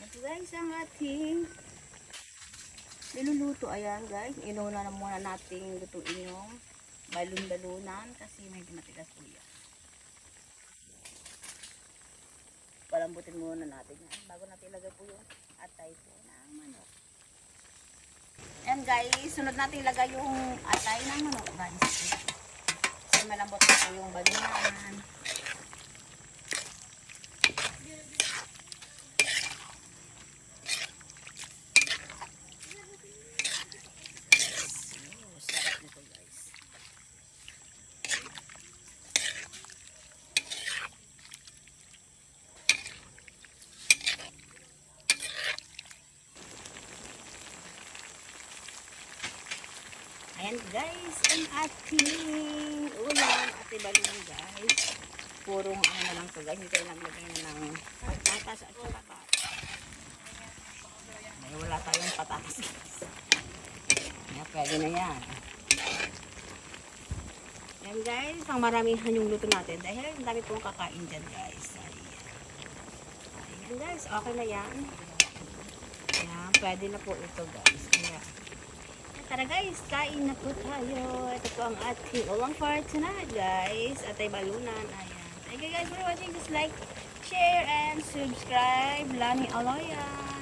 Ito guys, ang ating niluluto. Ayan guys, inuna na muna natin lutuin yung balon-balunan kasi medyo matigas po yan. Palambutin muna natin yan bago natin ilagay po yung atay po ng manok. Ayan guys, sunod natin ilagay yung atay ng manok guys. Kasi malambot na po yung balunan. Ayan guys, ang ating ulam at ibalong guys. Purong ano na lang ito guys, hindi tayo naglagay na ng patatas at saka may wala tayong patatas guys. Ayan, pwede na yan. Ayan guys, pang maramihan yung luto natin dahil ang dami pong kakain dyan guys. Ayan guys, okay na yan. Ayan, pwede na po ito guys. Ayan. Tara guys, kain na po tayo. Ito po ang ating ulam for tonight guys. At ay balunan. Ayan. Thank you guys for watching. Just like, share, and subscribe. Lani Aloya.